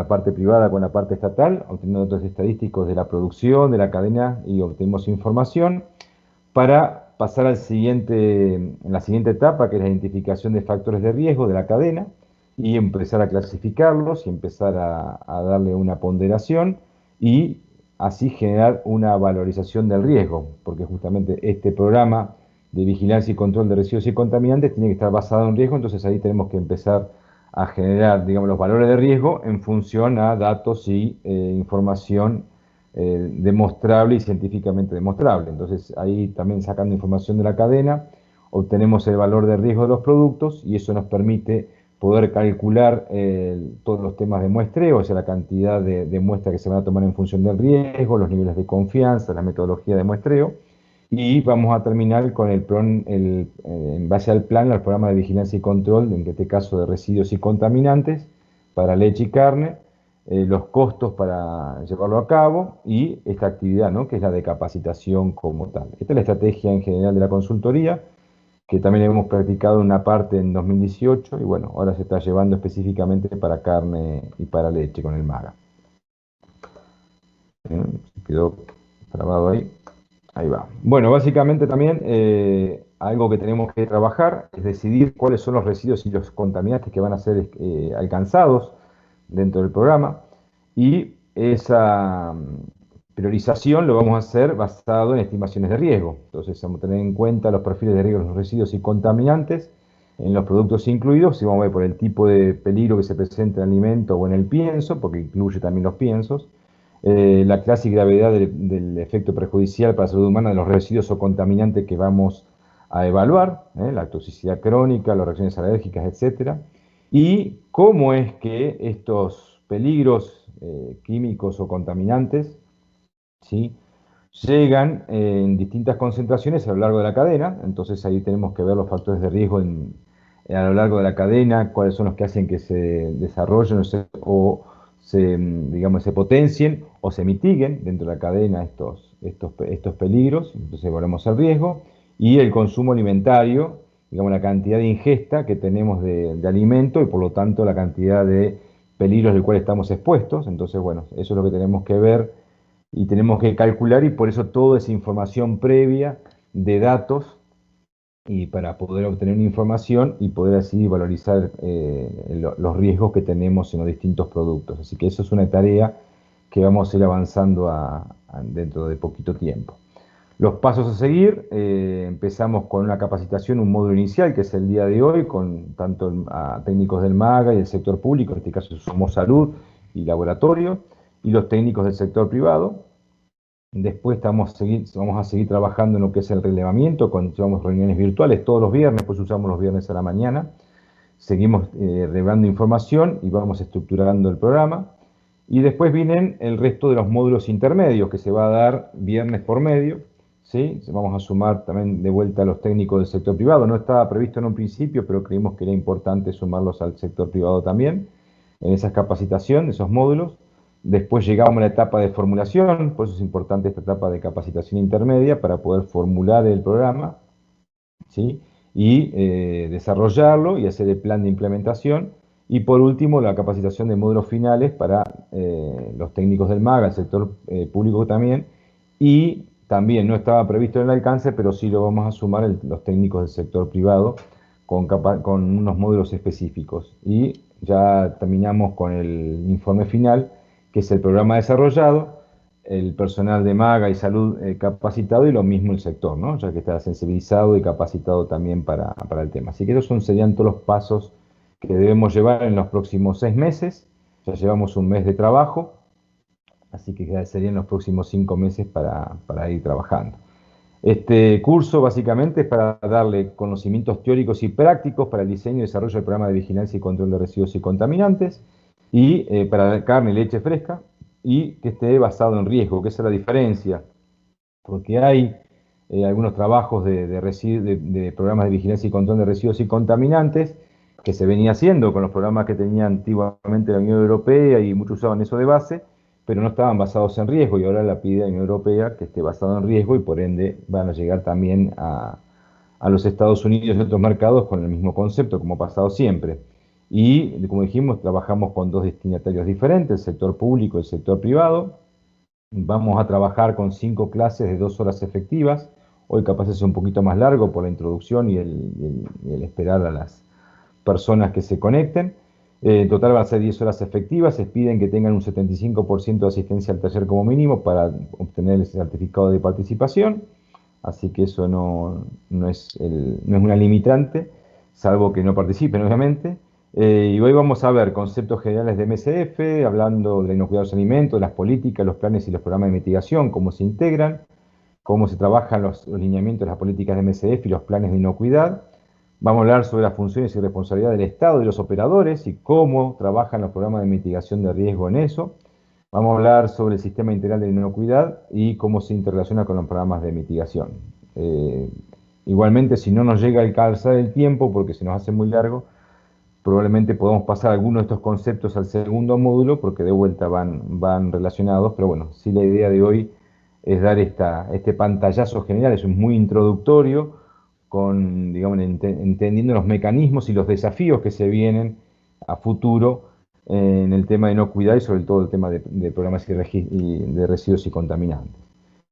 la parte privada con la parte estatal, obteniendo datos estadísticos de la producción, de la cadena y obtenemos información para pasar en la siguiente etapa, que es la identificación de factores de riesgo de la cadena y empezar a clasificarlos y empezar a darle una ponderación y así generar una valorización del riesgo, porque justamente este programa de vigilancia y control de residuos y contaminantes tiene que estar basado en riesgo, entonces ahí tenemos que empezar a generar, digamos, los valores de riesgo en función a datos y información demostrable y científicamente demostrable. Entonces ahí también sacando información de la cadena, obtenemos el valor de riesgo de los productos y eso nos permite poder calcular todos los temas de muestreo, o sea, la cantidad de muestras que se van a tomar en función del riesgo, los niveles de confianza, la metodología de muestreo. Y vamos a terminar con en base al plan, el programa de vigilancia y control, en este caso de residuos y contaminantes, para leche y carne, los costos para llevarlo a cabo y esta actividad, ¿no? Que es la de capacitación como tal. Esta es la estrategia en general de la consultoría, que también hemos practicado una parte en 2018 y bueno, ahora se está llevando específicamente para carne y para leche con el MAGA. Se quedó trabado ahí. Ahí va. Bueno, básicamente también algo que tenemos que trabajar es decidir cuáles son los residuos y los contaminantes que van a ser alcanzados dentro del programa y esa priorización lo vamos a hacer basado en estimaciones de riesgo. Entonces vamos a tener en cuenta los perfiles de riesgo de los residuos y contaminantes en los productos incluidos y vamos a ver por el tipo de peligro que se presenta en el alimento o en el pienso, porque incluye también los piensos, la clase y gravedad del efecto perjudicial para la salud humana de los residuos o contaminantes que vamos a evaluar, la toxicidad crónica, las reacciones alérgicas, etcétera, y cómo es que estos peligros químicos o contaminantes, ¿sí?, llegan en distintas concentraciones a lo largo de la cadena. Entonces ahí tenemos que ver los factores de riesgo a lo largo de la cadena, cuáles son los que hacen que se desarrollen digamos, se potencien o se mitiguen dentro de la cadena estos peligros. Entonces volvemos al riesgo y el consumo alimentario, digamos, la cantidad de ingesta que tenemos de alimento y por lo tanto la cantidad de peligros del cual estamos expuestos. Entonces, bueno, eso es lo que tenemos que ver y tenemos que calcular y por eso toda esa información previa de datos y para poder obtener una información y poder así valorizar los riesgos que tenemos en los distintos productos. Así que eso es una tarea que vamos a ir avanzando dentro de poquito tiempo. Los pasos a seguir, empezamos con una capacitación, un módulo inicial, que es el día de hoy, con tanto a técnicos del MAGA y del sector público, en este caso somos salud y laboratorio, y los técnicos del sector privado. Después vamos a seguir trabajando en lo que es el relevamiento, llevamos reuniones virtuales todos los viernes, pues usamos los viernes a la mañana. Seguimos relevando información y vamos estructurando el programa. Y después vienen el resto de los módulos intermedios que se va a dar viernes por medio, ¿sí? Vamos a sumar también de vuelta a los técnicos del sector privado. No estaba previsto en un principio, pero creímos que era importante sumarlos al sector privado también, en esas capacitaciones, esos módulos. Después llegamos a la etapa de formulación, por eso es importante esta etapa de capacitación intermedia para poder formular el programa, ¿sí?, y desarrollarlo y hacer el plan de implementación. Y por último, la capacitación de módulos finales para los técnicos del MAGA, el sector público también, y también no estaba previsto en el alcance, pero sí lo vamos a sumar los técnicos del sector privado con unos módulos específicos. Y ya terminamos con el informe final, que es el programa desarrollado, el personal de MAGA y salud capacitado y lo mismo el sector, ¿no?, ya que está sensibilizado y capacitado también para el tema. Así que esos serían todos los pasos que debemos llevar en los próximos 6 meses. Ya llevamos un mes de trabajo, así que ya serían los próximos 5 meses para ir trabajando. Este curso básicamente es para darle conocimientos teóricos y prácticos para el diseño y desarrollo del programa de vigilancia y control de residuos y contaminantes, y para carne y leche fresca, y que esté basado en riesgo, que esa es la diferencia, porque hay algunos trabajos de programas de vigilancia y control de residuos y contaminantes que se venía haciendo con los programas que tenía antiguamente la Unión Europea y muchos usaban eso de base, pero no estaban basados en riesgo y ahora la pide la Unión Europea que esté basado en riesgo y por ende van a llegar también a los Estados Unidos y otros mercados con el mismo concepto como ha pasado siempre. y, como dijimos, trabajamos con dos destinatarios diferentes, el sector público y el sector privado. Vamos a trabajar con 5 clases de 2 horas efectivas. Hoy capaz es un poquito más largo por la introducción y el esperar a las personas que se conecten. En total van a ser 10 horas efectivas. Se piden que tengan un 75% de asistencia al taller como mínimo para obtener el certificado de participación. Así que eso no es una limitante, salvo que no participen, obviamente. Y hoy vamos a ver conceptos generales de MSF, hablando de la inocuidad de los alimentos, de las políticas, los planes y los programas de mitigación, cómo se integran, cómo se trabajan los lineamientos de las políticas de MSF y los planes de inocuidad. Vamos a hablar sobre las funciones y responsabilidad del Estado y los operadores y cómo trabajan los programas de mitigación de riesgo en eso. Vamos a hablar sobre el sistema integral de inocuidad y cómo se interrelaciona con los programas de mitigación. Igualmente, si no nos llega a alcanzar el tiempo, porque se nos hace muy largo, probablemente podamos pasar algunos de estos conceptos al segundo módulo, porque de vuelta van relacionados, pero bueno, sí la idea de hoy es dar este pantallazo general, es muy introductorio, digamos, entendiendo los mecanismos y los desafíos que se vienen a futuro en el tema de inocuidad y sobre todo el tema de programas de residuos y contaminantes.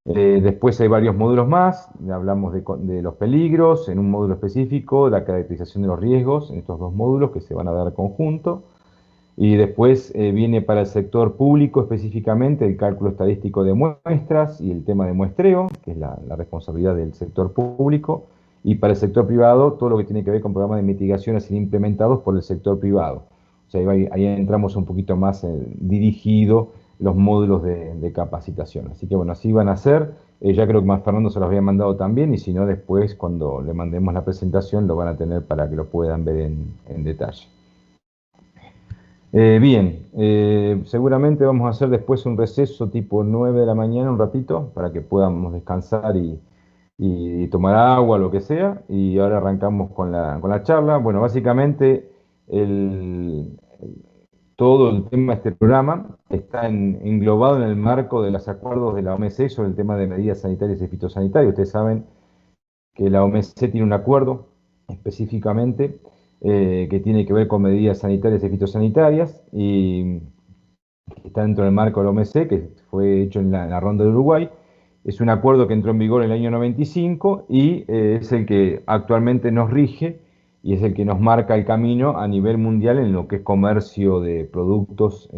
Después hay varios módulos más, hablamos de los peligros, en un módulo específico, la caracterización de los riesgos, en estos 2 módulos que se van a dar conjunto. Y después viene para el sector público específicamente el cálculo estadístico de muestras y el tema de muestreo, que es la responsabilidad del sector público. Y para el sector privado, todo lo que tiene que ver con programas de mitigación a ser implementados por el sector privado. O sea, ahí entramos un poquito más dirigido los módulos de capacitación. Así que bueno, así van a ser. Ya creo que más Fernando se los había mandado también, y si no, después cuando le mandemos la presentación lo van a tener para que lo puedan ver en detalle. Bien, seguramente vamos a hacer después un receso tipo 9 de la mañana, un ratito, para que podamos descansar y tomar agua, lo que sea, y ahora arrancamos con la charla. Bueno, básicamente todo el tema de este programa está englobado en el marco de los acuerdos de la OMC sobre el tema de medidas sanitarias y fitosanitarias. Ustedes saben que la OMC tiene un acuerdo específicamente que tiene que ver con medidas sanitarias y fitosanitarias y está dentro del marco de la OMC, que fue hecho en la ronda de Uruguay. Es un acuerdo que entró en vigor en el año 95 y es el que actualmente nos rige y es el que nos marca el camino a nivel mundial en lo que es comercio de productos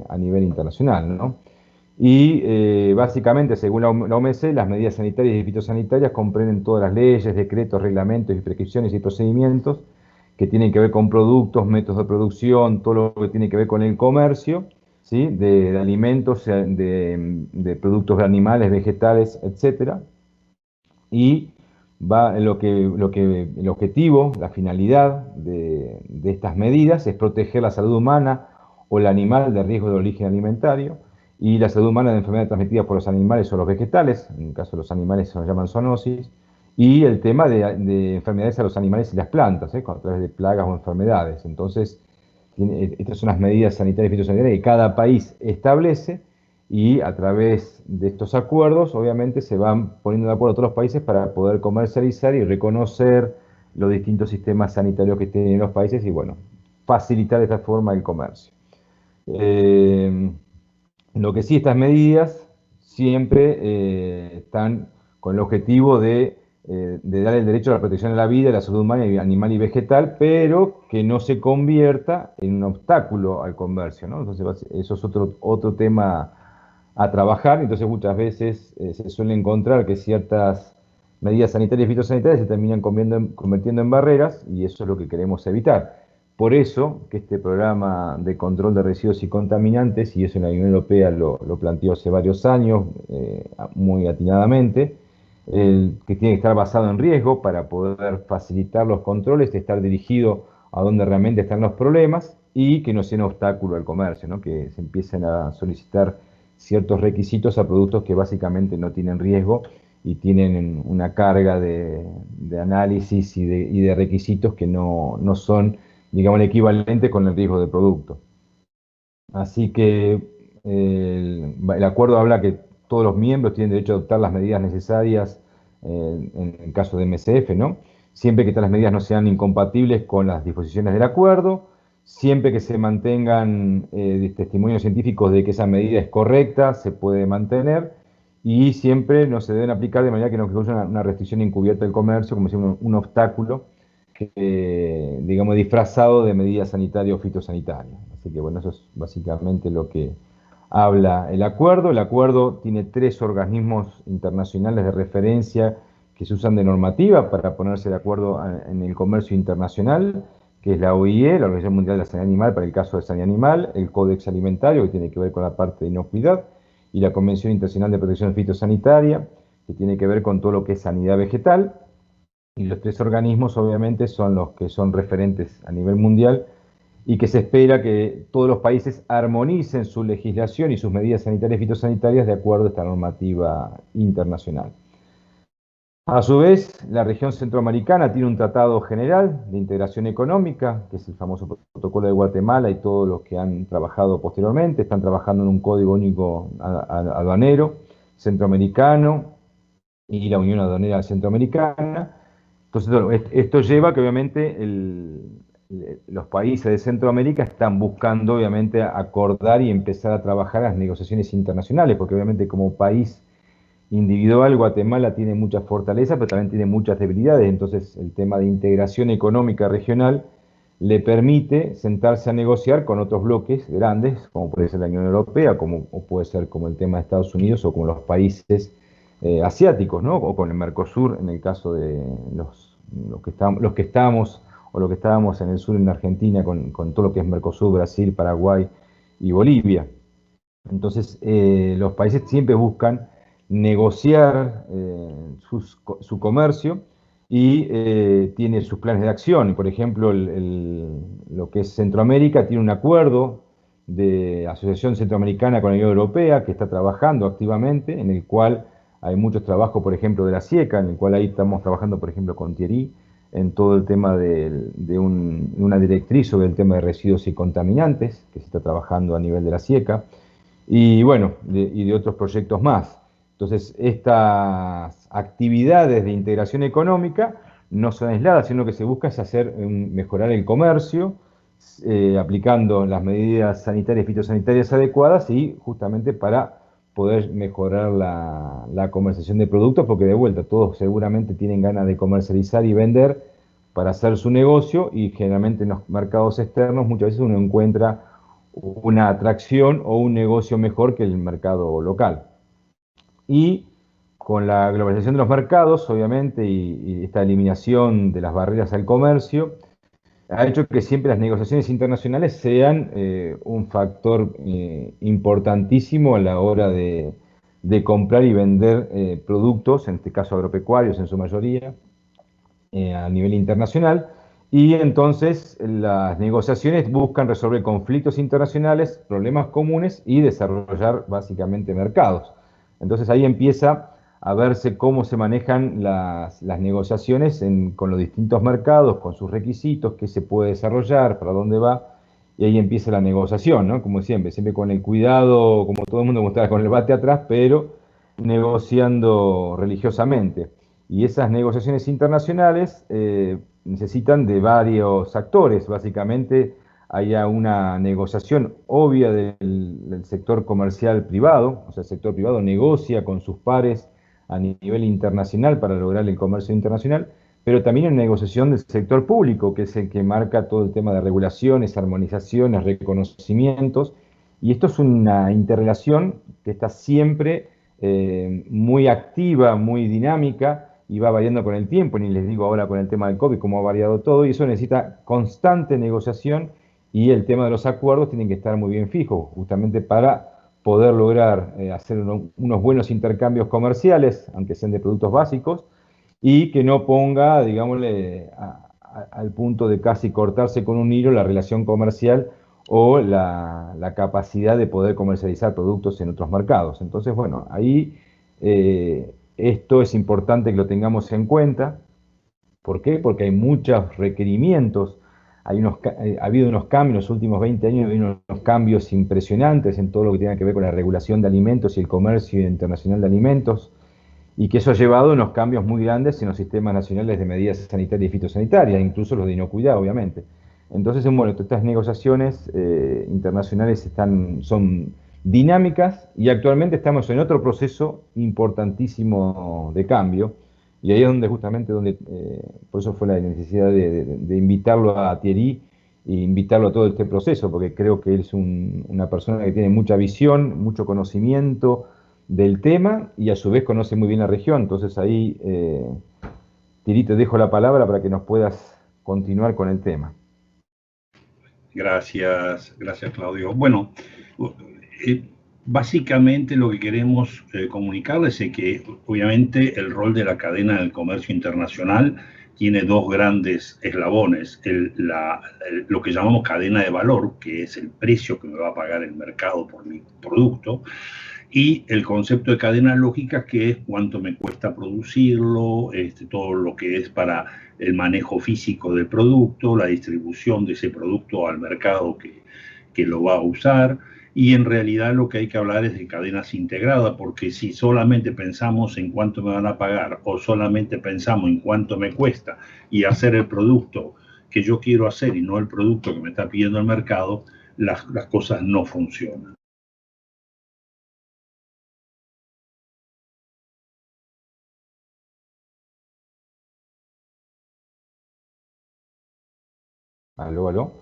a nivel internacional, ¿no? Y básicamente, según la OMC, las medidas sanitarias y fitosanitarias comprenden todas las leyes, decretos, reglamentos y prescripciones y procedimientos que tienen que ver con productos, métodos de producción, todo lo que tiene que ver con el comercio, ¿sí? De alimentos, de productos animales, vegetales, etcétera. Y el objetivo, la finalidad de estas medidas es proteger la salud humana o el animal de riesgo de origen alimentario y la salud humana de enfermedades transmitidas por los animales o los vegetales, en el caso de los animales se nos llaman zoonosis, y el tema de enfermedades a los animales y las plantas, a través de plagas o enfermedades. Entonces, estas son las medidas sanitarias y fitosanitarias que cada país establece, y a través de estos acuerdos, obviamente, se van poniendo de acuerdo todos los países para poder comercializar y reconocer los distintos sistemas sanitarios que tienen los países y, bueno, facilitar de esta forma el comercio. Lo que sí, estas medidas siempre están con el objetivo de dar el derecho a la protección de la vida, de la salud humana, animal y vegetal, pero que no se convierta en un obstáculo al comercio, ¿no? Entonces, eso es otro tema a trabajar. Entonces, muchas veces se suele encontrar que ciertas medidas sanitarias y fitosanitarias se terminan convirtiendo en barreras, y eso es lo que queremos evitar. Por eso que este programa de control de residuos y contaminantes, y eso en la Unión Europea lo planteó hace varios años, muy atinadamente, que tiene que estar basado en riesgo para poder facilitar los controles, estar dirigido a donde realmente están los problemas y que no sea un obstáculo al comercio, ¿no? Que se empiecen a solicitar ciertos requisitos a productos que básicamente no tienen riesgo y tienen una carga de análisis y de requisitos que no son, digamos, el equivalente con el riesgo del producto. Así que el acuerdo habla que todos los miembros tienen derecho a adoptar las medidas necesarias en el caso de MSF, ¿no? Siempre que estas medidas no sean incompatibles con las disposiciones del acuerdo, siempre que se mantengan testimonios científicos de que esa medida es correcta, se puede mantener, y siempre no se deben aplicar de manera que no cause una restricción encubierta del comercio, como si un obstáculo, digamos, disfrazado de medidas sanitarias o fitosanitarias. Así que bueno, eso es básicamente lo que habla el acuerdo. El acuerdo tiene 3 organismos internacionales de referencia que se usan de normativa para ponerse de acuerdo en el comercio internacional, que es la OIE, la Organización Mundial de la Sanidad Animal para el caso de sanidad animal, el Códex Alimentario, que tiene que ver con la parte de inocuidad, y la Convención Internacional de Protección Fitosanitaria, que tiene que ver con todo lo que es sanidad vegetal. Y los 3 organismos obviamente son los que son referentes a nivel mundial y que se espera que todos los países armonicen su legislación y sus medidas sanitarias y fitosanitarias de acuerdo a esta normativa internacional. A su vez, la región centroamericana tiene un tratado general de integración económica, que es el famoso protocolo de Guatemala, y todos los que han trabajado posteriormente están trabajando en un código único aduanero centroamericano y la Unión Aduanera Centroamericana. Entonces, esto lleva que obviamente los países de Centroamérica están buscando obviamente acordar y empezar a trabajar las negociaciones internacionales, porque obviamente como país individual Guatemala tiene muchas fortalezas, pero también tiene muchas debilidades. Entonces el tema de integración económica regional le permite sentarse a negociar con otros bloques grandes, como puede ser la Unión Europea, o puede ser como el tema de Estados Unidos, o como los países asiáticos, ¿no? O con el Mercosur, en el caso de los que estamos o los que estábamos en el sur, en Argentina, con todo lo que es Mercosur, Brasil, Paraguay y Bolivia. Entonces, los países siempre buscan negociar su comercio y tiene sus planes de acción. Por ejemplo, lo que es Centroamérica tiene un acuerdo de asociación centroamericana con la Unión Europea que está trabajando activamente, en el cual hay muchos trabajos, por ejemplo, de la SIECA, en el cual ahí estamos trabajando, por ejemplo, con Thierry, en todo el tema de una directriz sobre el tema de residuos y contaminantes, que se está trabajando a nivel de la SIECA, y bueno, y de otros proyectos más. Entonces, estas actividades de integración económica no son aisladas, sino que se busca es mejorar el comercio, aplicando las medidas sanitarias y fitosanitarias adecuadas y justamente para poder mejorar la comercialización de productos, porque de vuelta todos seguramente tienen ganas de comercializar y vender para hacer su negocio, y generalmente en los mercados externos muchas veces uno encuentra una atracción o un negocio mejor que el mercado local. Y con la globalización de los mercados, obviamente, y esta eliminación de las barreras al comercio, ha hecho que siempre las negociaciones internacionales sean un factor importantísimo a la hora de comprar y vender productos, en este caso agropecuarios en su mayoría, a nivel internacional. Y entonces las negociaciones buscan resolver conflictos internacionales, problemas comunes y desarrollar básicamente mercados. Entonces ahí empieza a verse cómo se manejan las negociaciones con los distintos mercados, con sus requisitos, qué se puede desarrollar, para dónde va, y ahí empieza la negociación, ¿no? Como siempre, siempre con el cuidado, como todo el mundo mostraba, con el bate atrás, pero negociando religiosamente. Y esas negociaciones internacionales necesitan de varios actores. Básicamente haya una negociación obvia del sector comercial privado, o sea, el sector privado negocia con sus pares a nivel internacional para lograr el comercio internacional, pero también una negociación del sector público, que es el que marca todo el tema de regulaciones, armonizaciones, reconocimientos, y esto es una interrelación que está siempre muy activa, muy dinámica, y va variando con el tiempo, ni les digo ahora con el tema del COVID cómo ha variado todo, y eso necesita constante negociación, y el tema de los acuerdos tienen que estar muy bien fijos, justamente para poder lograr hacer unos buenos intercambios comerciales, aunque sean de productos básicos, y que no ponga, digámosle, al punto de casi cortarse con un hilo la relación comercial o la capacidad de poder comercializar productos en otros mercados. Entonces, bueno, ahí esto es importante que lo tengamos en cuenta. ¿Por qué? Porque hay muchos requerimientos, ha habido unos cambios en los últimos 20 años, ha habido unos cambios impresionantes en todo lo que tiene que ver con la regulación de alimentos y el comercio internacional de alimentos, y que eso ha llevado a unos cambios muy grandes en los sistemas nacionales de medidas sanitarias y fitosanitarias, incluso los de inocuidad, obviamente. Entonces, bueno, estas negociaciones internacionales son dinámicas y actualmente estamos en otro proceso importantísimo de cambio. Y ahí es donde justamente, por eso fue la necesidad de invitarlo a Thierry e invitarlo a todo este proceso, porque creo que él es una persona que tiene mucha visión, mucho conocimiento del tema y a su vez conoce muy bien la región. Entonces ahí, Thierry, te dejo la palabra para que nos puedas continuar con el tema. Gracias Claudio. Bueno, eh, básicamente lo que queremos comunicarles es que obviamente el rol de la cadena del comercio internacional tiene dos grandes eslabones. Lo que llamamos cadena de valor, que es el precio que me va a pagar el mercado por mi producto, y el concepto de cadena lógica, que es cuánto me cuesta producirlo, todo lo que es para el manejo físico del producto, la distribución de ese producto al mercado que lo va a usar. Y en realidad lo que hay que hablar es de cadenas integradas, porque si solamente pensamos en cuánto me van a pagar o solamente pensamos en cuánto me cuesta y hacer el producto que yo quiero hacer y no el producto que me está pidiendo el mercado, las cosas no funcionan. Aló, aló.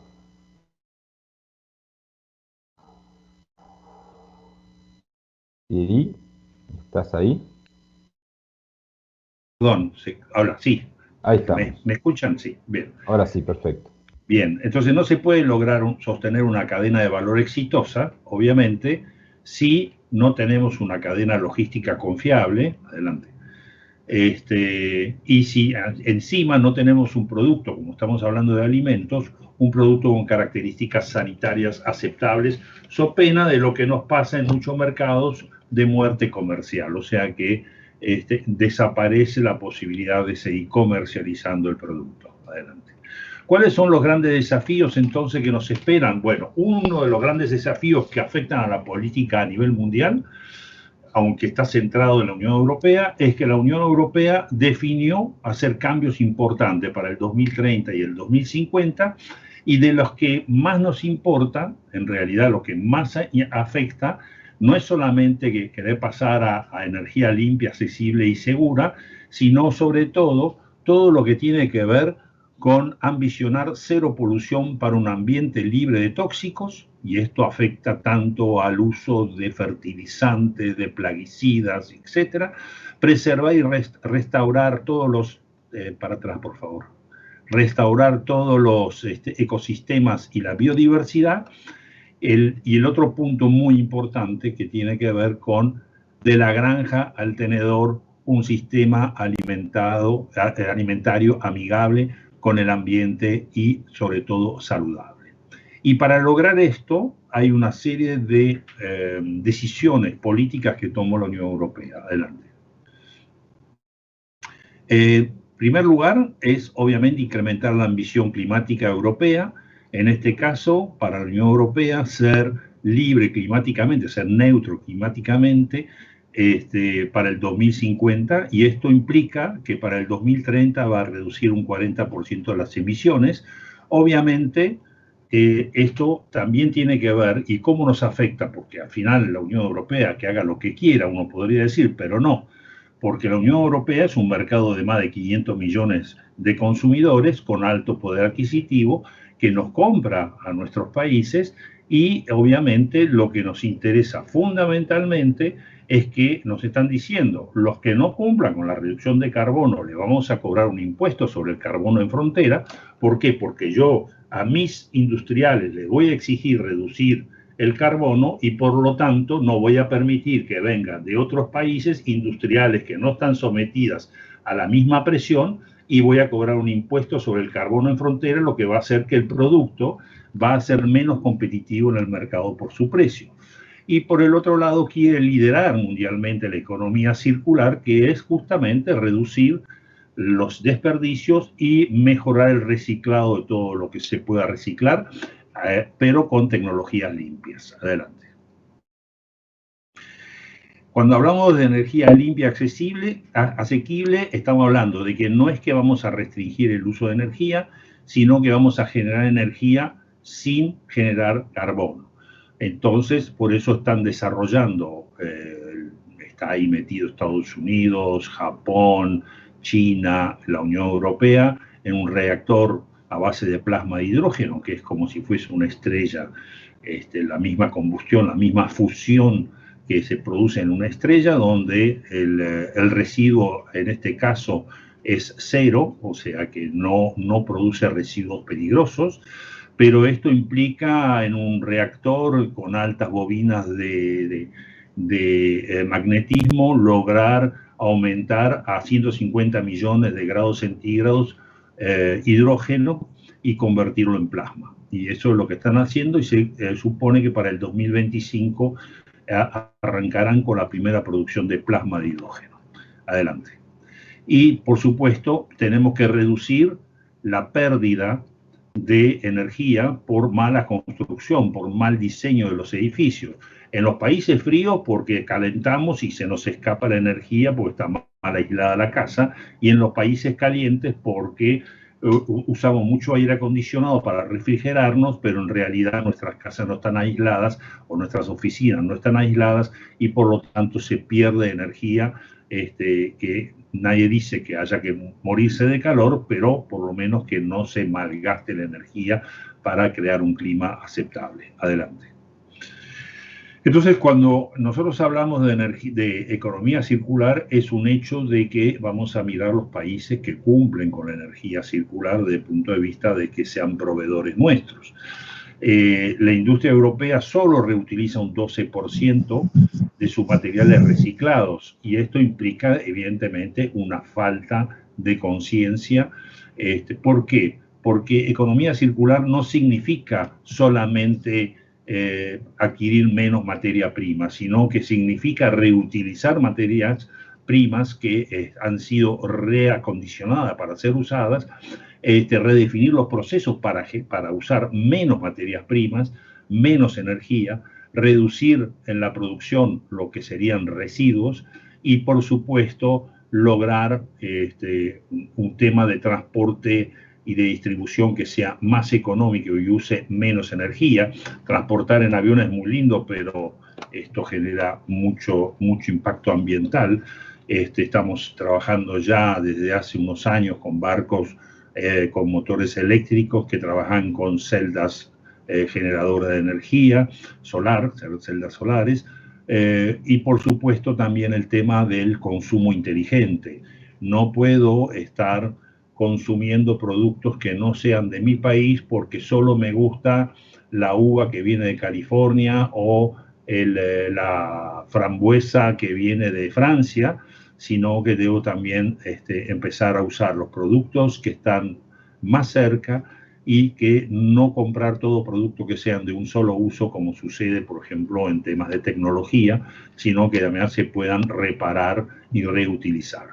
Thierry, ¿estás ahí? Perdón, ahora sí. Ahí ¿Me estamos. escuchan? Sí, bien. Ahora sí, perfecto. Bien, entonces no se puede lograr sostener una cadena de valor exitosa, obviamente, si no tenemos una cadena logística confiable. Adelante. Y si encima no tenemos un producto, como estamos hablando de alimentos, un producto con características sanitarias aceptables, so pena de lo que nos pasa en muchos mercados de muerte comercial, o sea que desaparece la posibilidad de seguir comercializando el producto. Adelante. ¿Cuáles son los grandes desafíos entonces que nos esperan? Bueno, uno de los grandes desafíos que afectan a la política a nivel mundial, aunque está centrado en la Unión Europea, es que la Unión Europea definió hacer cambios importantes para el 2030 y el 2050, y de los que más nos importa, en realidad lo que más afecta, no es solamente que querer pasar a energía limpia, accesible y segura, sino sobre todo lo que tiene que ver con ambicionar cero polución para un ambiente libre de tóxicos, y esto afecta tanto al uso de fertilizantes, de plaguicidas, etcétera. Preservar y restaurar todos los, para atrás por favor, restaurar todos los ecosistemas y la biodiversidad. Y el otro punto muy importante que tiene que ver con de la granja al tenedor, un sistema alimentario amigable con el ambiente y sobre todo saludable. Y para lograr esto hay una serie de decisiones políticas que tomó la Unión Europea. Adelante. En primer lugar es obviamente incrementar la ambición climática europea. En este caso, para la Unión Europea, ser libre climáticamente, ser neutro climáticamente para el 2050, y esto implica que para el 2030 va a reducir un 40% de las emisiones. Obviamente, esto también tiene que ver, y cómo nos afecta, porque al final la Unión Europea que haga lo que quiera, uno podría decir, pero no, porque la Unión Europea es un mercado de más de 500 millones de consumidores con alto poder adquisitivo que nos compra a nuestros países, y obviamente lo que nos interesa fundamentalmente es que nos están diciendo: los que no cumplan con la reducción de carbono le vamos a cobrar un impuesto sobre el carbono en frontera. ¿Por qué? Porque yo a mis industriales les voy a exigir reducir el carbono, y por lo tanto no voy a permitir que vengan de otros países industriales que no están sometidas a la misma presión, y voy a cobrar un impuesto sobre el carbono en frontera, lo que va a hacer que el producto va a ser menos competitivo en el mercado por su precio. Y por el otro lado quiere liderar mundialmente la economía circular, que es justamente reducir los desperdicios y mejorar el reciclado de todo lo que se pueda reciclar, pero con tecnologías limpias. Adelante. Cuando hablamos de energía limpia, asequible, estamos hablando de que no es que vamos a restringir el uso de energía, sino que vamos a generar energía sin generar carbono. Entonces, por eso están desarrollando, está ahí metido Estados Unidos, Japón, China, la Unión Europea, en un reactor a base de plasma de hidrógeno, que es como si fuese una estrella, la misma combustión, la misma fusión que se produce en una estrella, donde el residuo, en este caso, es cero, o sea que no produce residuos peligrosos, pero esto implica en un reactor con altas bobinas de magnetismo lograr aumentar a 150 millones de grados centígrados hidrógeno y convertirlo en plasma. Y eso es lo que están haciendo, y se supone que para el 2025 arrancarán con la primera producción de plasma de hidrógeno. Adelante. Y, por supuesto, tenemos que reducir la pérdida de energía por mala construcción, por mal diseño de los edificios. En los países fríos, porque calentamos y se nos escapa la energía porque está mal aislada la casa, y en los países calientes porque usamos mucho aire acondicionado para refrigerarnos, pero en realidad nuestras casas no están aisladas o nuestras oficinas no están aisladas, y por lo tanto se pierde energía, que nadie dice que haya que morirse de calor, pero por lo menos que no se malgaste la energía para crear un clima aceptable. Adelante. Entonces, cuando nosotros hablamos de economía circular, es un hecho de que vamos a mirar los países que cumplen con la energía circular desde el punto de vista de que sean proveedores nuestros. La industria europea solo reutiliza un 12% de sus materiales reciclados, y esto implica evidentemente una falta de conciencia. ¿Por qué? Porque economía circular no significa solamente adquirir menos materia prima, sino que significa reutilizar materias primas que han sido reacondicionadas para ser usadas, redefinir los procesos para usar menos materias primas, menos energía, reducir en la producción lo que serían residuos, y, por supuesto, lograr un tema de transporte y de distribución que sea más económico y use menos energía. Transportar en avión es muy lindo, pero esto genera mucho impacto ambiental. Estamos trabajando ya desde hace unos años con barcos con motores eléctricos que trabajan con celdas generadoras de energía solar, celdas solares, y, por supuesto, también el tema del consumo inteligente. No puedo estar consumiendo productos que no sean de mi país porque solo me gusta la uva que viene de California o la frambuesa que viene de Francia, sino que debo también empezar a usar los productos que están más cerca, y que no comprar todo producto que sean de un solo uso, como sucede, por ejemplo, en temas de tecnología, sino que además se puedan reparar y reutilizar.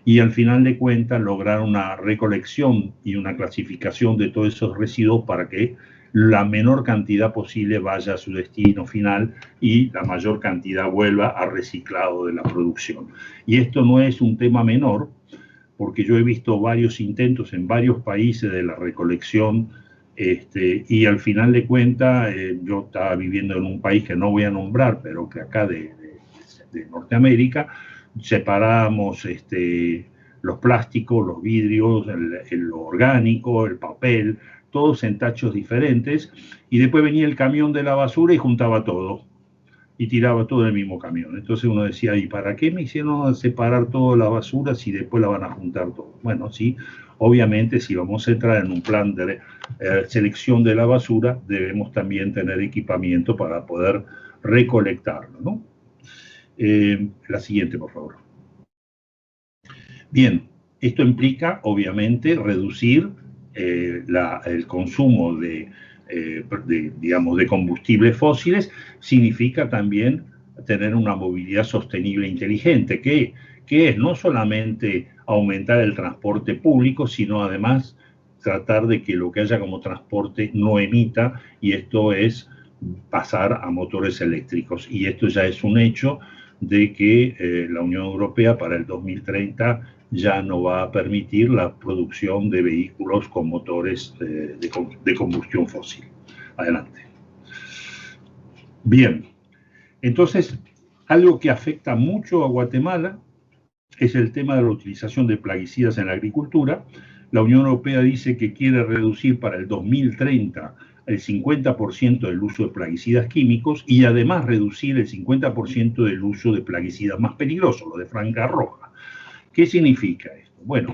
Y al final de cuentas lograr una recolección y una clasificación de todos esos residuos para que la menor cantidad posible vaya a su destino final y la mayor cantidad vuelva a reciclado de la producción. Y esto no es un tema menor, porque yo he visto varios intentos en varios países de la recolección, y al final de cuentas yo estaba viviendo en un país que no voy a nombrar, pero que acá de Norteamérica, separamos los plásticos, los vidrios, lo orgánico, el papel, todos en tachos diferentes, y después venía el camión de la basura y juntaba todo y tiraba todo en el mismo camión. Entonces uno decía, ¿y para qué me hicieron separar toda la basura si después la van a juntar todo? Bueno, sí, obviamente si vamos a entrar en un plan de selección de la basura, debemos también tener equipamiento para poder recolectarlo, ¿no? La siguiente, por favor. Bien, esto implica, obviamente, reducir el consumo digamos, de combustibles fósiles. Significa también tener una movilidad sostenible e inteligente, que es no solamente aumentar el transporte público, sino además tratar de que lo que haya como transporte no emita, y esto es pasar a motores eléctricos. Y esto ya es un hecho de que la Unión Europea para el 2030 ya no va a permitir la producción de vehículos con motores de combustión fósil. Adelante. Bien, entonces, algo que afecta mucho a Guatemala es el tema de la utilización de plaguicidas en la agricultura. La Unión Europea dice que quiere reducir para el 2030 el 50% del uso de plaguicidas químicos y además reducir el 50% del uso de plaguicidas más peligrosos, los de franja roja. ¿Qué significa esto? Bueno,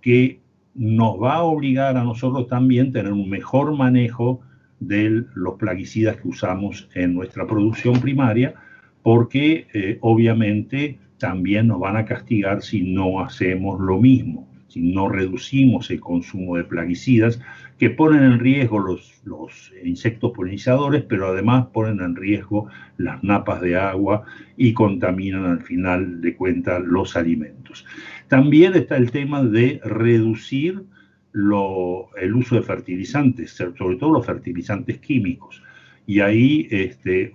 que nos va a obligar a nosotros también a tener un mejor manejo de los plaguicidas que usamos en nuestra producción primaria, porque obviamente también nos van a castigar si no hacemos lo mismo, si no reducimos el consumo de plaguicidas que ponen en riesgo los insectos polinizadores, pero además ponen en riesgo las napas de agua y contaminan al final de cuentas los alimentos. También está el tema de reducir el uso de fertilizantes, sobre todo los fertilizantes químicos. Y ahí,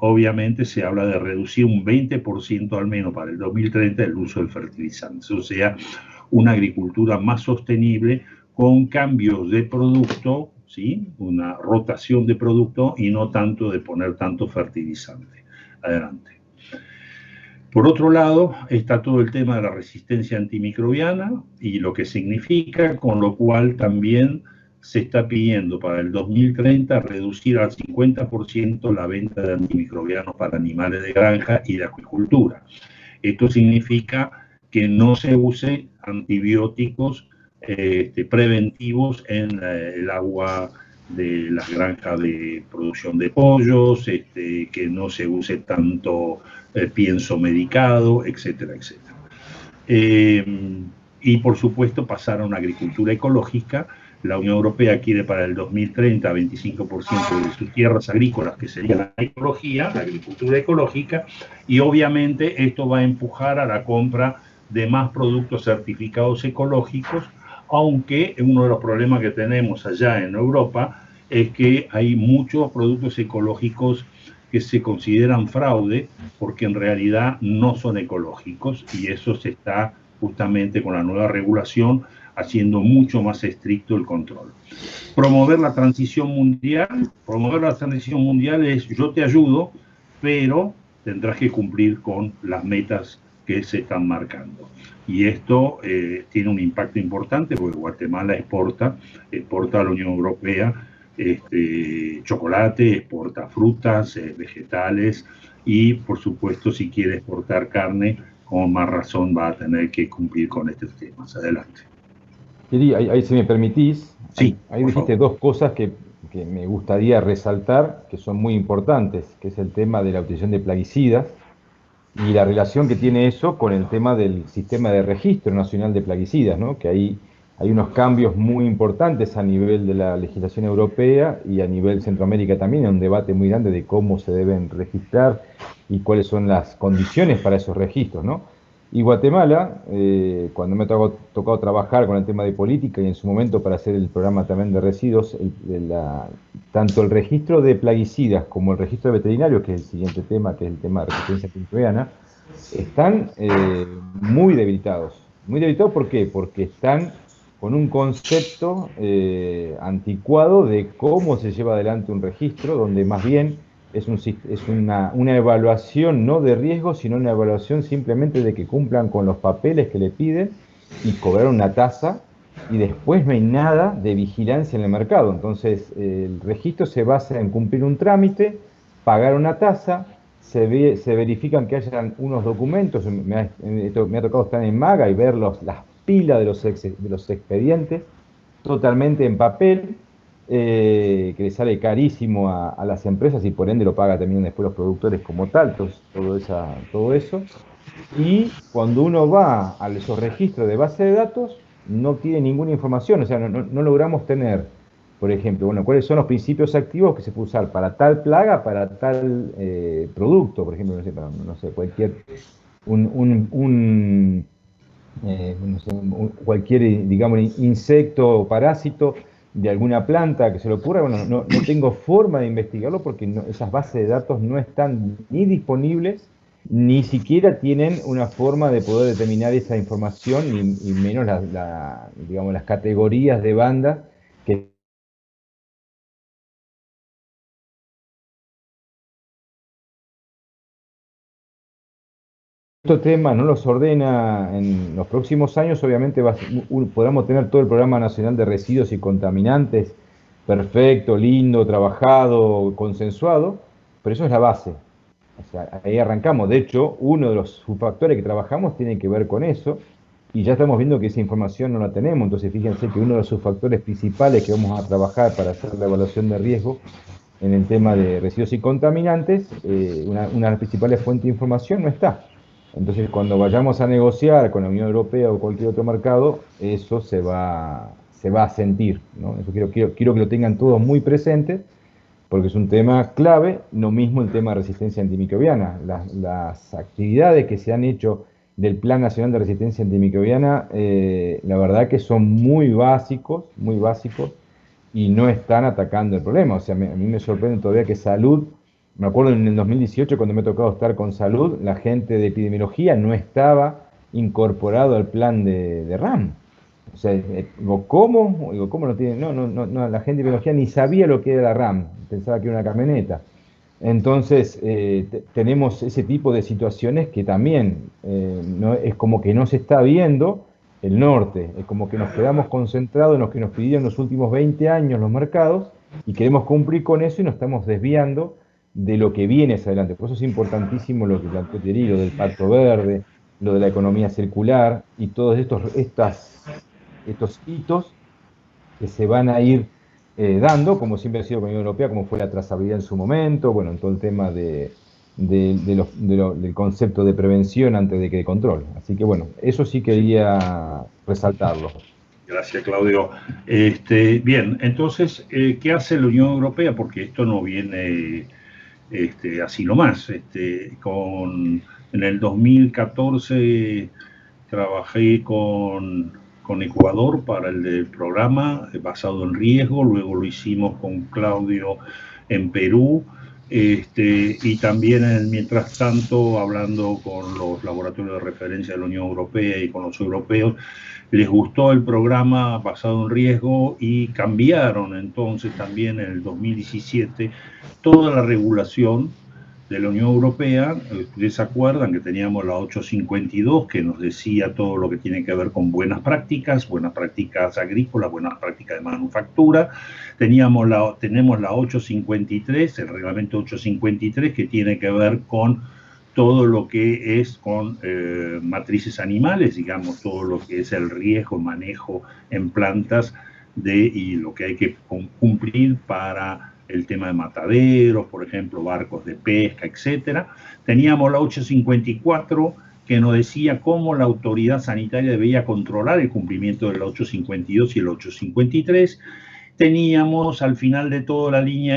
obviamente, se habla de reducir un 20% al menos para el 2030 el uso de fertilizantes, o sea, una agricultura más sostenible con cambios de producto, ¿sí? Una rotación de producto y no tanto de poner tanto fertilizante. Adelante. Por otro lado, está todo el tema de la resistencia antimicrobiana y lo que significa, con lo cual también se está pidiendo para el 2030 reducir al 50% la venta de antimicrobianos para animales de granja y de acuicultura. Esto significa que no se use antibióticos preventivos en el agua de las granjas de producción de pollos, que no se use tanto pienso medicado, etcétera, etcétera. Y por supuesto pasar a una agricultura ecológica. La Unión Europea quiere para el 2030 25% de sus tierras agrícolas que sería la ecología, la agricultura ecológica, y obviamente esto va a empujar a la compra de más productos certificados ecológicos, aunque uno de los problemas que tenemos allá en Europa es que hay muchos productos ecológicos que se consideran fraude porque en realidad no son ecológicos, y eso se está justamente con la nueva regulación haciendo mucho más estricto el control. Promover la transición mundial es yo te ayudo, pero tendrás que cumplir con las metas que se están marcando. Y esto tiene un impacto importante porque Guatemala exporta a la Unión Europea chocolate, exporta frutas, vegetales, y por supuesto si quiere exportar carne, con más razón va a tener que cumplir con estos temas. Adelante. Ahí si me permitís, sí, ahí dijiste dos cosas que me gustaría resaltar, que son muy importantes, que es el tema de la utilización de plaguicidas y la relación que tiene eso con el tema del sistema de registro nacional de plaguicidas, ¿no? Que ahí hay unos cambios muy importantes a nivel de la legislación europea y a nivel Centroamérica también, hay un debate muy grande de cómo se deben registrar y cuáles son las condiciones para esos registros, ¿no? Y Guatemala, cuando me ha tocado trabajar con el tema de política y en su momento para hacer el programa también de residuos, tanto el registro de plaguicidas como el registro de veterinarios, que es el siguiente tema, que es el tema de resistencia antimicrobiana, están muy debilitados. Muy debilitados, ¿por qué? Porque están con un concepto anticuado de cómo se lleva adelante un registro, donde más bien es una evaluación no de riesgo, sino una evaluación simplemente de que cumplan con los papeles que le piden y cobrar una tasa, y después no hay nada de vigilancia en el mercado. Entonces el registro se basa en cumplir un trámite, pagar una tasa, se verifican que hayan unos documentos. Me ha tocado estar en Maga y ver las pilas de los expedientes totalmente en papel, que le sale carísimo a las empresas y por ende lo paga también después los productores como tal, todo eso. Y cuando uno va a esos registros de base de datos, no tiene ninguna información, o sea, no logramos tener, por ejemplo, bueno, cuáles son los principios activos que se puede usar para tal plaga, para tal producto, por ejemplo, no sé, cualquier, digamos, insecto o parásito de alguna planta que se le ocurra. Bueno, no tengo forma de investigarlo porque esas bases de datos no están ni disponibles ni siquiera tienen una forma de poder determinar esa información, y menos digamos, las categorías de banda que estos temas no los ordena en los próximos años. Obviamente podamos tener todo el Programa Nacional de Residuos y Contaminantes perfecto, lindo, trabajado, consensuado, pero eso es la base. O sea, ahí arrancamos. De hecho, uno de los subfactores que trabajamos tiene que ver con eso, y ya estamos viendo que esa información no la tenemos. Entonces, fíjense que uno de los subfactores principales que vamos a trabajar para hacer la evaluación de riesgo en el tema de residuos y contaminantes, una de las principales fuentes de información no está. Entonces, cuando vayamos a negociar con la Unión Europea o cualquier otro mercado, eso se va a sentir, ¿no? Eso quiero que lo tengan todos muy presente, porque es un tema clave. Lo mismo el tema de resistencia antimicrobiana. Las actividades que se han hecho del Plan Nacional de Resistencia Antimicrobiana, la verdad que son muy básicos, y no están atacando el problema. O sea, a mí me sorprende todavía que Salud, me acuerdo en el 2018 cuando me ha tocado estar con Salud, la gente de epidemiología no estaba incorporado al plan de RAM. O sea, digo, ¿cómo? Digo, ¿cómo no tiene? No, la gente de epidemiología ni sabía lo que era la RAM, pensaba que era una camioneta. Entonces, tenemos ese tipo de situaciones que también, no, es como que no se está viendo el norte, es como que nos quedamos concentrados en lo que nos pidieron los últimos 20 años los mercados, y queremos cumplir con eso y nos estamos desviando de lo que viene hacia adelante. Por eso es importantísimo lo que planteó Thierry, lo del Pacto Verde, lo de la economía circular y todos estos hitos que se van a ir dando, como siempre ha sido con la Unión Europea, como fue la trazabilidad en su momento, bueno, en todo el tema del concepto de prevención antes de que de control. Así que bueno, eso sí quería resaltarlo. Gracias, Claudio. Bien, entonces, ¿qué hace la Unión Europea? Porque esto no viene así nomás. En el 2014 trabajé con Ecuador para el del programa basado en riesgo, luego lo hicimos con Claudio en Perú, y también mientras tanto hablando con los laboratorios de referencia de la Unión Europea y con los europeos. Les gustó el programa basado en riesgo y cambiaron entonces también en el 2017 toda la regulación de la Unión Europea. Ustedes se acuerdan que teníamos la 852 que nos decía todo lo que tiene que ver con buenas prácticas agrícolas, buenas prácticas de manufactura. Tenemos la 853, el reglamento 853, que tiene que ver con todo lo que es con matrices animales, digamos, todo lo que es el riesgo, manejo en plantas y lo que hay que cumplir para el tema de mataderos, por ejemplo, barcos de pesca, etcétera. Teníamos la 854 que nos decía cómo la autoridad sanitaria debía controlar el cumplimiento de la 852 y el 853. Teníamos al final de toda la línea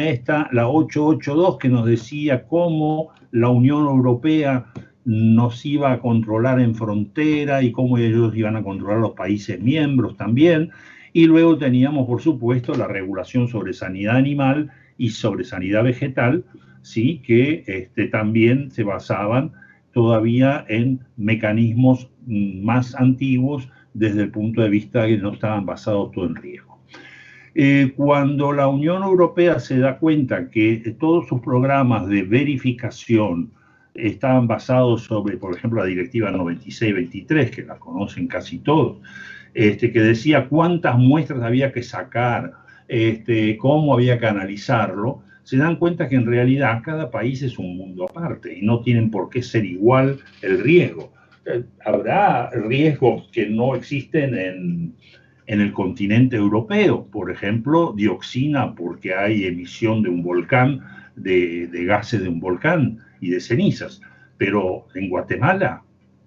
la 882, que nos decía cómo la Unión Europea nos iba a controlar en frontera y cómo ellos iban a controlar los países miembros también. Y luego teníamos, por supuesto, la regulación sobre sanidad animal y sobre sanidad vegetal, ¿sí? Que también se basaban todavía en mecanismos más antiguos desde el punto de vista que no estaban basados todo en riesgo. Cuando la Unión Europea se da cuenta que todos sus programas de verificación estaban basados sobre, por ejemplo, la Directiva 96-23, que la conocen casi todos, que decía cuántas muestras había que sacar, cómo había que analizarlo, se dan cuenta que en realidad cada país es un mundo aparte y no tienen por qué ser igual el riesgo. Habrá riesgos que no existen en el continente europeo, por ejemplo, dioxina, porque hay emisión de un volcán, de gases de un volcán y de cenizas. Pero en Guatemala,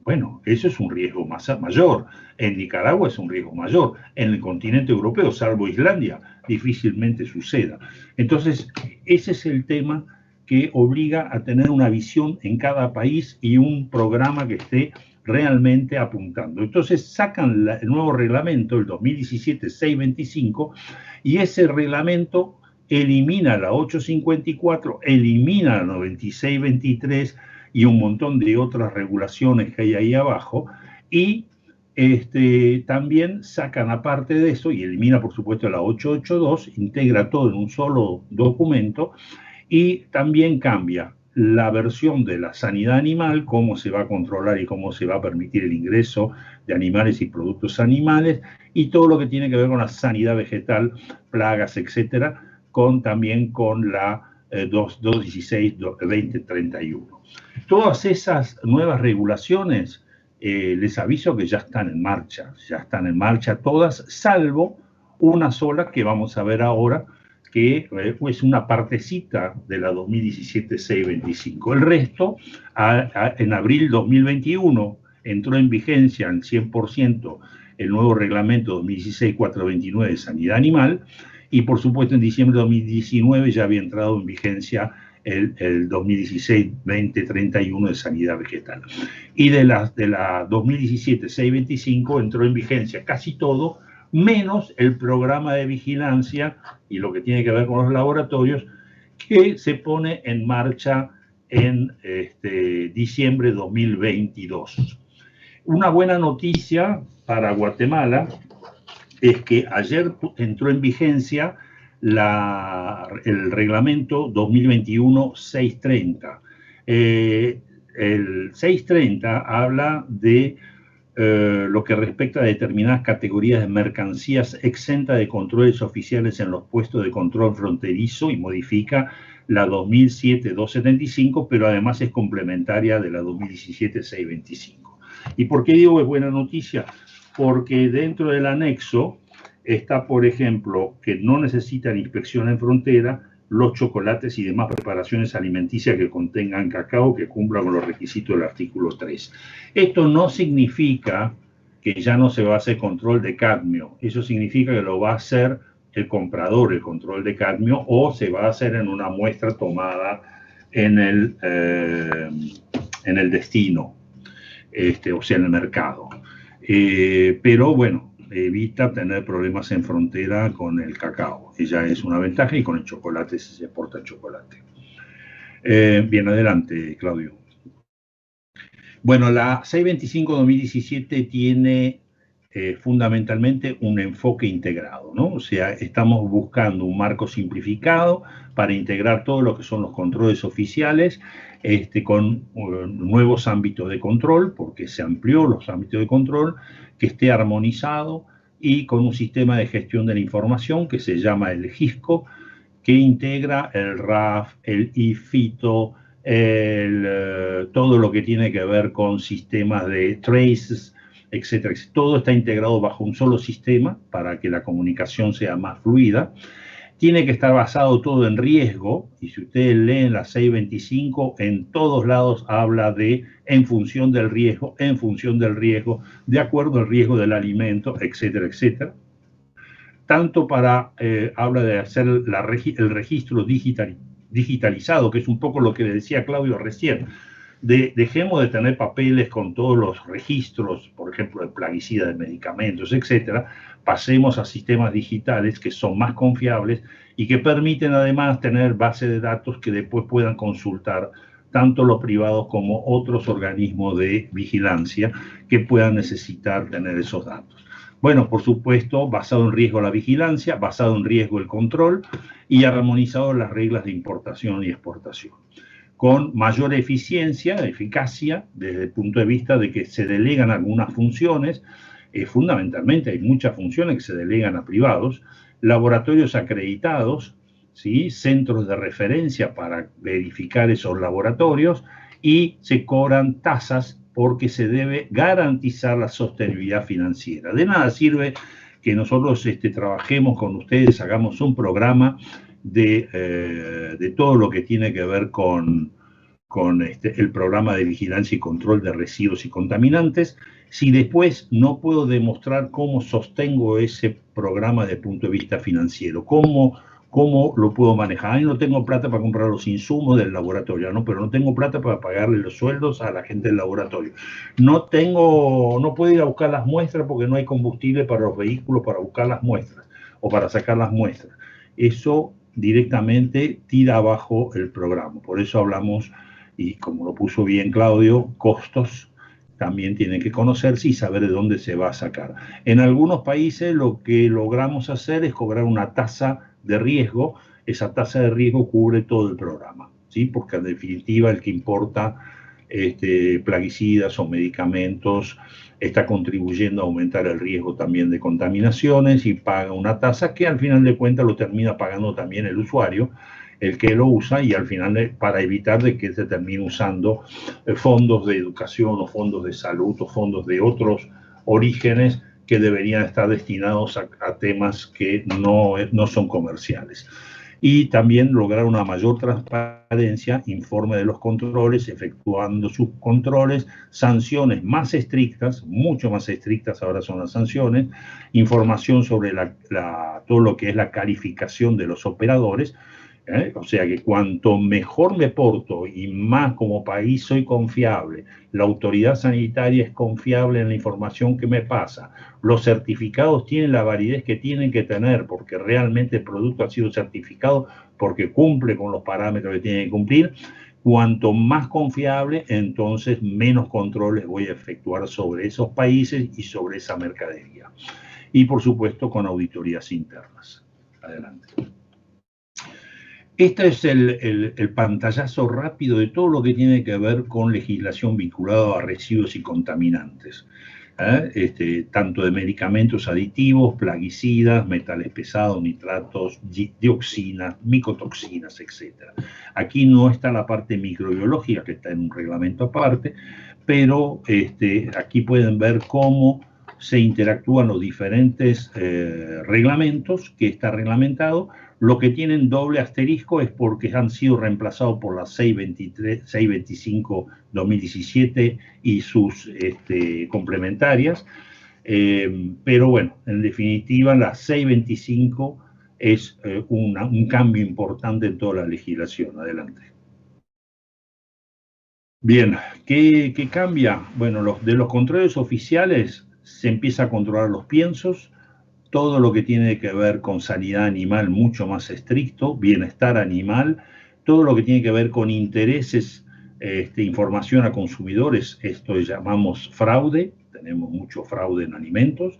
bueno, eso es un riesgo mayor. En Nicaragua es un riesgo mayor. En el continente europeo, salvo Islandia, difícilmente suceda. Entonces, ese es el tema que obliga a tener una visión en cada país y un programa que esté realmente apuntando. Entonces sacan el nuevo reglamento, el 2017-625, y ese reglamento elimina la 854, elimina la 96-23 y un montón de otras regulaciones que hay ahí abajo, y también sacan aparte de eso, y elimina por supuesto la 882, integra todo en un solo documento, y también cambia la versión de la sanidad animal, cómo se va a controlar y cómo se va a permitir el ingreso de animales y productos animales, y todo lo que tiene que ver con la sanidad vegetal, plagas, etcétera, también con la 216-2031. Todas esas nuevas regulaciones, les aviso que ya están en marcha todas, salvo una sola que vamos a ver ahora, que es una partecita de la 2017-625. El resto, en abril 2021, entró en vigencia al 100% el nuevo reglamento 2016-429 de sanidad animal, y por supuesto en diciembre de 2019 ya había entrado en vigencia el 2016-2031 de sanidad vegetal. Y de la 2017-625 entró en vigencia casi todo, menos el programa de vigilancia y lo que tiene que ver con los laboratorios, que se pone en marcha en diciembre de 2022. Una buena noticia para Guatemala es que ayer entró en vigencia el reglamento 2021-630. El 630 habla de lo que respecta a determinadas categorías de mercancías exenta de controles oficiales en los puestos de control fronterizo, y modifica la 2007-275, pero además es complementaria de la 2017-625. ¿Y por qué digo que es buena noticia? Porque dentro del anexo está, por ejemplo, que no necesitan inspección en frontera los chocolates y demás preparaciones alimenticias que contengan cacao que cumplan con los requisitos del artículo 3. Esto no significa que ya no se va a hacer control de cadmio. Eso significa que lo va a hacer el comprador, el control de cadmio, o se va a hacer en una muestra tomada en el destino, o sea, en el mercado. Pero bueno, evita tener problemas en frontera con el cacao. Ella es una ventaja, y con el chocolate se exporta chocolate. Bien, adelante, Claudio. Bueno, la 625-2017 tiene fundamentalmente un enfoque integrado, ¿no? O sea, estamos buscando un marco simplificado para integrar todo lo que son los controles oficiales, con nuevos ámbitos de control, porque se amplió los ámbitos de control, que esté armonizado y con un sistema de gestión de la información que se llama el GISCO, que integra el RAF, el IFITO, todo lo que tiene que ver con sistemas de traces, etcétera. Todo está integrado bajo un solo sistema para que la comunicación sea más fluida. Tiene que estar basado todo en riesgo, y si ustedes leen la 625, en todos lados habla de en función del riesgo, de acuerdo al riesgo del alimento, etcétera, etcétera. Tanto habla de hacer el registro digitalizado, que es un poco lo que le decía Claudio recién. Dejemos de tener papeles con todos los registros, por ejemplo, de plaguicidas, de medicamentos, etcétera. Pasemos a sistemas digitales que son más confiables y que permiten además tener bases de datos que después puedan consultar tanto los privados como otros organismos de vigilancia que puedan necesitar tener esos datos. Bueno, por supuesto, basado en riesgo la vigilancia, basado en riesgo el control, y armonizado las reglas de importación y exportación, con mayor eficacia, desde el punto de vista de que se delegan algunas funciones. Fundamentalmente hay muchas funciones que se delegan a privados, laboratorios acreditados, ¿sí? Centros de referencia para verificar esos laboratorios, y se cobran tasas porque se debe garantizar la sostenibilidad financiera. De nada sirve que nosotros trabajemos con ustedes, hagamos un programa de todo lo que tiene que ver con el programa de vigilancia y control de residuos y contaminantes, si después no puedo demostrar cómo sostengo ese programa desde el punto de vista financiero, cómo lo puedo manejar. No tengo plata para comprar los insumos del laboratorio, ¿no? Pero no tengo plata para pagarle los sueldos a la gente del laboratorio. No puedo ir a buscar las muestras porque no hay combustible para los vehículos para buscar las muestras o para sacar las muestras. Eso directamente tira abajo el programa. Por eso hablamos Y como lo puso bien Claudio, costos también tienen que conocerse y saber de dónde se va a sacar. En algunos países lo que logramos hacer es cobrar una tasa de riesgo. Esa tasa de riesgo cubre todo el programa, ¿sí? Porque en definitiva el que importa plaguicidas o medicamentos está contribuyendo a aumentar el riesgo también de contaminaciones y paga una tasa que al final de cuentas lo termina pagando también el usuario, el que lo usa, y al final para evitar de que se termine usando fondos de educación o fondos de salud o fondos de otros orígenes que deberían estar destinados a temas que no son comerciales. Y también lograr una mayor transparencia, informe de los controles, efectuando sus controles, sanciones más estrictas, mucho más estrictas ahora son las sanciones, información sobre todo lo que es la calificación de los operadores. O sea que cuanto mejor me porto y más como país soy confiable, la autoridad sanitaria es confiable en la información que me pasa, los certificados tienen la validez que tienen que tener porque realmente el producto ha sido certificado porque cumple con los parámetros que tiene que cumplir, cuanto más confiable, entonces menos controles voy a efectuar sobre esos países y sobre esa mercadería. Y por supuesto con auditorías internas. Adelante. Este es el pantallazo rápido de todo lo que tiene que ver con legislación vinculada a residuos y contaminantes, tanto de medicamentos aditivos, plaguicidas, metales pesados, nitratos, dioxinas, micotoxinas, etc. Aquí no está la parte microbiológica, que está en un reglamento aparte, pero aquí pueden ver cómo se interactúan los diferentes reglamentos que está reglamentado. Lo que tienen doble asterisco es porque han sido reemplazados por la 625-2017 y sus complementarias. Pero bueno, en definitiva, la 625 es un cambio importante en toda la legislación. Adelante. Bien, ¿qué cambia? Bueno, de los controles oficiales se empieza a controlar los piensos, todo lo que tiene que ver con sanidad animal mucho más estricto, bienestar animal, todo lo que tiene que ver con intereses, información a consumidores, esto llamamos fraude, tenemos mucho fraude en alimentos,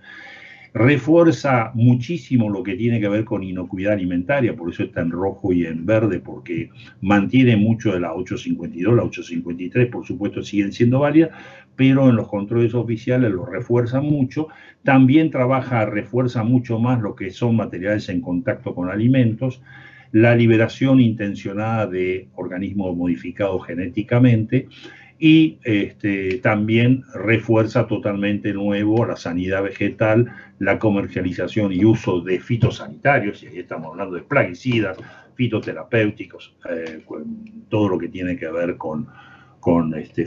refuerza muchísimo lo que tiene que ver con inocuidad alimentaria, por eso está en rojo y en verde, porque mantiene mucho de la 852, la 853, por supuesto siguen siendo válidas, pero en los controles oficiales lo refuerza mucho. También refuerza mucho más lo que son materiales en contacto con alimentos, la liberación intencionada de organismos modificados genéticamente, y también refuerza totalmente nuevo la sanidad vegetal, la comercialización y uso de fitosanitarios, y ahí estamos hablando de plaguicidas, fitoterapéuticos, todo lo que tiene que ver con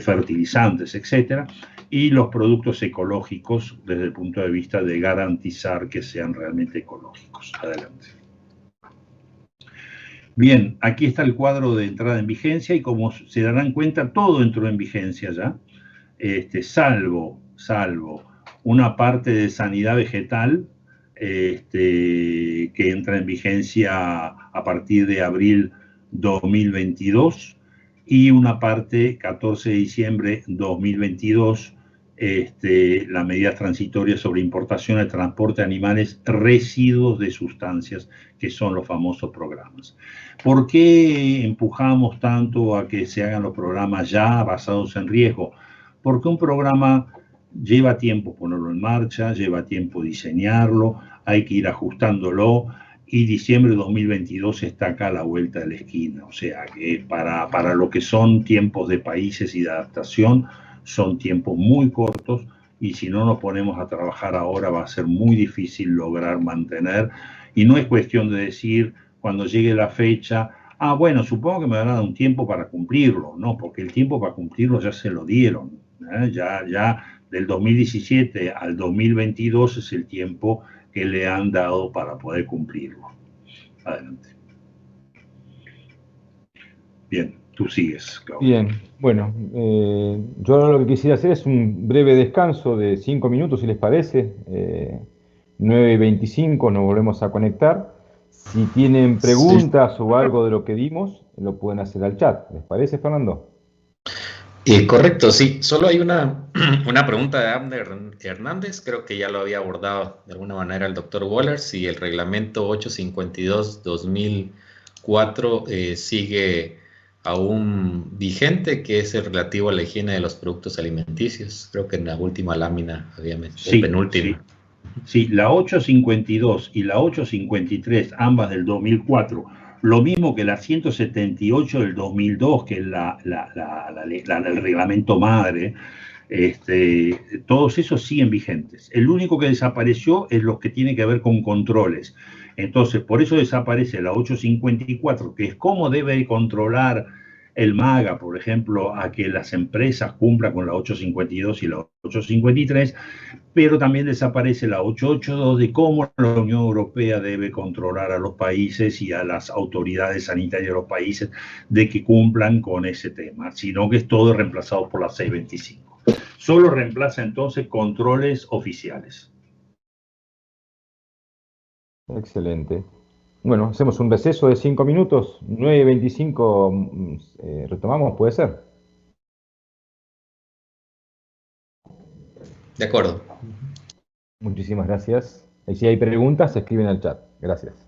fertilizantes, etcétera, y los productos ecológicos desde el punto de vista de garantizar que sean realmente ecológicos. Adelante. Bien, aquí está el cuadro de entrada en vigencia y como se darán cuenta, todo entró en vigencia ya, salvo una parte de sanidad vegetal que entra en vigencia a partir de abril 2022 y una parte 14 de diciembre 2022, las medidas transitorias sobre importación y transporte de animales, residuos de sustancias, que son los famosos programas. ¿Por qué empujamos tanto a que se hagan los programas ya basados en riesgo? Porque un programa lleva tiempo ponerlo en marcha, lleva tiempo diseñarlo, hay que ir ajustándolo, y diciembre de 2022 está acá a la vuelta de la esquina. O sea que para lo que son tiempos de países y de adaptación, son tiempos muy cortos, y si no nos ponemos a trabajar ahora va a ser muy difícil lograr mantener. Y no es cuestión de decir cuando llegue la fecha, bueno, supongo que me van a dar un tiempo para cumplirlo. No, porque el tiempo para cumplirlo ya se lo dieron. Ya del 2017 al 2022 es el tiempo que le han dado para poder cumplirlo. Adelante. Bien, tú sigues, Claudio. Bien, bueno, yo ahora lo que quisiera hacer es un breve descanso de 5 minutos, si les parece. 9:25 nos volvemos a conectar. Si tienen preguntas o algo de lo que dimos, lo pueden hacer al chat. ¿Les parece, Fernando? Correcto, sí. Solo hay una pregunta de Abner Hernández, creo que ya lo había abordado de alguna manera el doctor Waller, si el reglamento 852-2004 sigue aún vigente, que es el relativo a la higiene de los productos alimenticios. Creo que en la última lámina, obviamente, o Sí, sí. penúltima. Sí, la 852 y la 853, ambas del 2004, lo mismo que la 178 del 2002, que es el reglamento madre, todos esos siguen vigentes. El único que desapareció es lo que tiene que ver con controles. Entonces, por eso desaparece la 854, que es cómo debe controlar el MAGA, por ejemplo, a que las empresas cumplan con la 852 y la 853, pero también desaparece la 882 de cómo la Unión Europea debe controlar a los países y a las autoridades sanitarias de los países de que cumplan con ese tema, sino que es todo reemplazado por la 625. Solo reemplaza entonces controles oficiales. Excelente. Bueno, hacemos un receso de 5 minutos, 9:25, retomamos, ¿puede ser? De acuerdo. Muchísimas gracias. Y si hay preguntas, se escriben al chat. Gracias.